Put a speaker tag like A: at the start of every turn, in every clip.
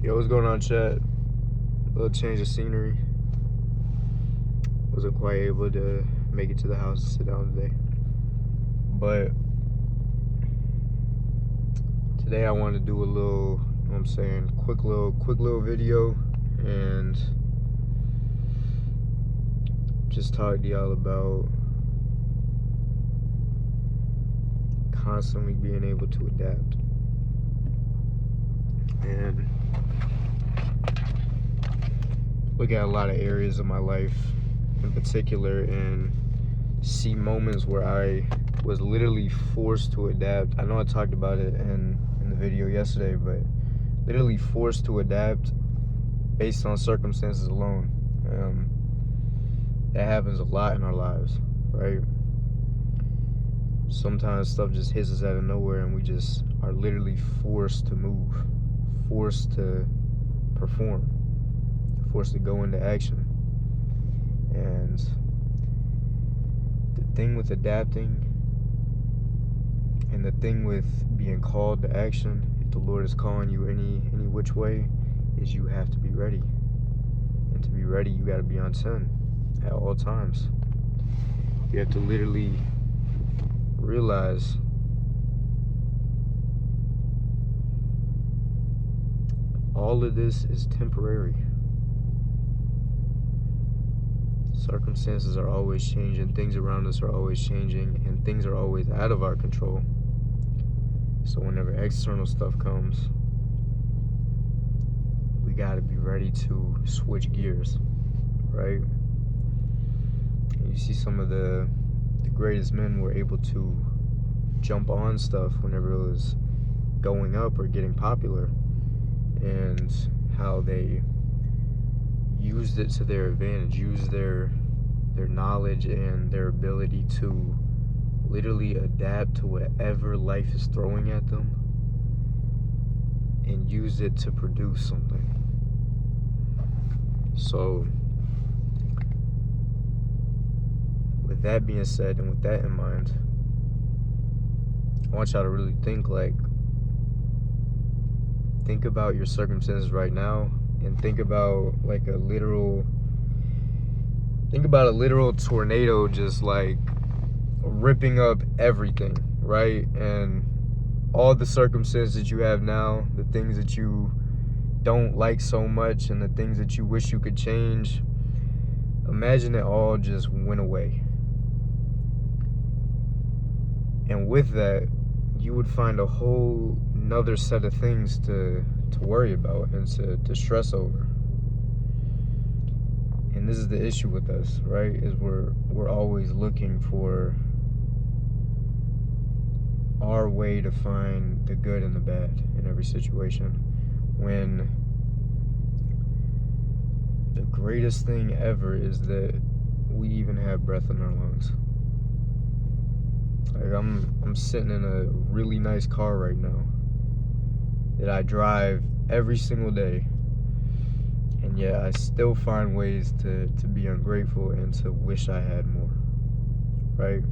A: Yo, what's going on, chat? A little change of scenery. Wasn't quite able to make it to the house to sit down today. But today I want to do a little, you know what I'm saying, quick little video and just talk to y'all about constantly being able to adapt. And look at a lot of areas of my life in particular and see moments where I was literally forced to adapt. I know I talked about it in the video yesterday, but literally forced to adapt based on circumstances alone. That happens a lot in our lives, right? Sometimes stuff just hits us out of nowhere and we just are literally forced to move, forced to perform, forced to go into action. And the thing with adapting and the thing with being called to action, if the Lord is calling you any which way, is you have to be ready. And to be ready, you got to be on 10 at all times. You have to literally realize all of this is temporary. Circumstances are always changing, things around us are always changing, and things are always out of our control. So whenever external stuff comes, we gotta be ready to switch gears, right? And you see some of the greatest men were able to jump on stuff whenever it was going up or getting popular, and how they used it to their advantage, used their knowledge and their ability to literally adapt to whatever life is throwing at them and use it to produce something. So with that being said and with that in mind, I want y'all to really think about your circumstances right now, and think about a literal tornado just like ripping up everything, right? And all the circumstances you have now, the things that you don't like so much and the things that you wish you could change, imagine it all just went away. And with that, you would find a whole nother set of things to worry about and to stress over. And this is the issue with us, right? Is we're always looking for our way to find the good and the bad in every situation, when the greatest thing ever is that we even have breath in our lungs. Like I'm sitting in a really nice car right now that I drive every single day, and yet I still find ways to be ungrateful and to wish I had more, right?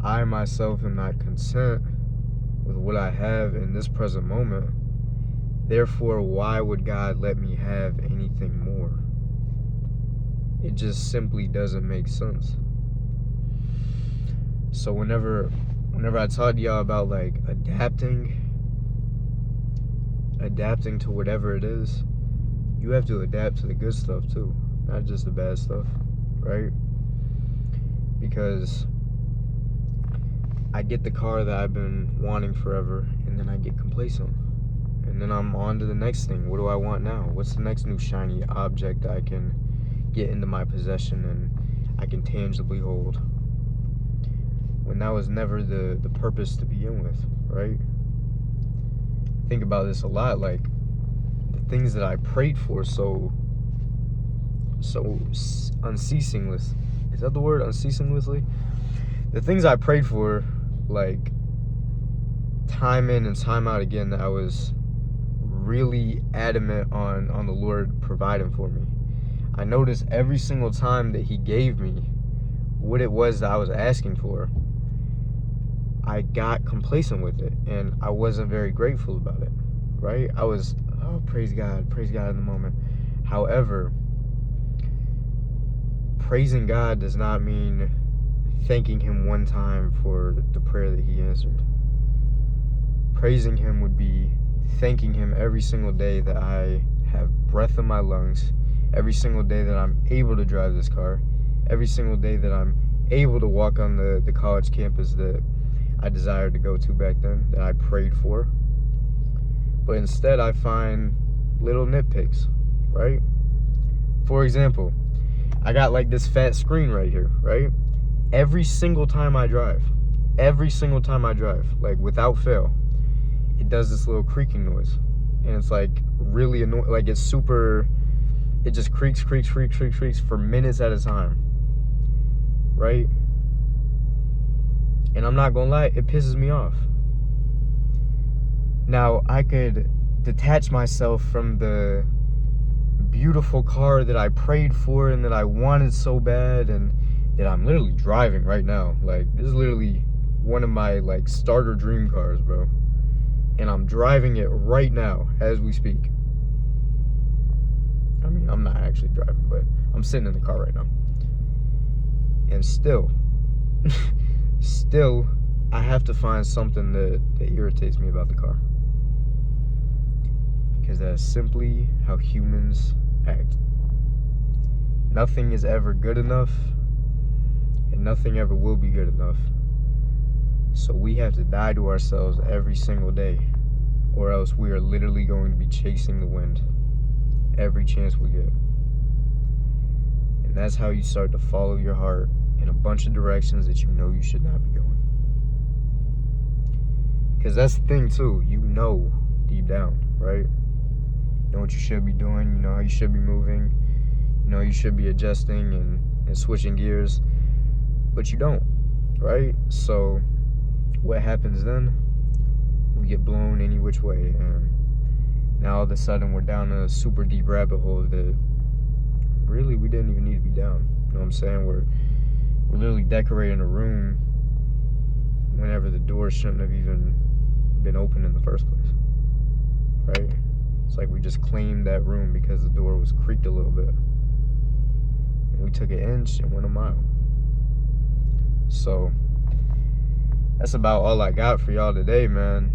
A: I myself am not content with what I have in this present moment. Therefore, why would God let me have anything more? It just simply doesn't make sense. So whenever I talk to y'all about adapting to whatever it is, you have to adapt to the good stuff too, not just the bad stuff, right? Because I get the car that I've been wanting forever, and then I get complacent. And then I'm on to the next thing. What do I want now? What's the next new shiny object that I can get into my possession and I can tangibly hold? When that was never the purpose to begin with, right? Think about this a lot, the things that I prayed for so unceasingly. Is that the word? Unceasingly? The things I prayed for, time in and time out again, that I was really adamant on the Lord providing for me. I noticed every single time that He gave me what it was that I was asking for, I got complacent with it, and I wasn't very grateful about it, right? I was oh, praise God in the moment. However, praising God does not mean thanking him one time for the prayer that he answered. Praising him would be thanking him every single day that I have breath in my lungs, every single day that I'm able to drive this car, every single day that I'm able to walk on the college campus that I desired to go to back then, that I prayed for. But instead I find little nitpicks, right? For example, I got like this fat screen right here, right? Every single time I drive, like without fail, it does this little creaking noise. And it's like really annoying, like it's super, it just creaks for minutes at a time, right? And I'm not gonna lie, it pisses me off. Now, I could detach myself from the beautiful car that I prayed for and that I wanted so bad and that I'm literally driving right now. Like, this is literally one of my, like, starter dream cars, bro. And I'm driving it right now as we speak. I mean, I'm not actually driving, but I'm sitting in the car right now. And still, I have to find something that irritates me about the car. Because that's simply how humans act. Nothing is ever good enough, and nothing ever will be good enough. So we have to die to ourselves every single day, or else we are literally going to be chasing the wind every chance we get. And that's how you start to follow your heart in a bunch of directions that you know you should not be going. Because that's the thing too, you know deep down, right? You know what you should be doing, you know how you should be moving, you know you should be adjusting and switching gears, but you don't, right? So what happens then? We get blown any which way, and now all of a sudden we're down a super deep rabbit hole that really we didn't even need to be down. You know what I'm saying? We're literally decorating a room whenever the door shouldn't have even been open in the first place, right? It's like we just claimed that room because the door was creaked a little bit. And we took an inch and went a mile. So that's about all I got for y'all today, man.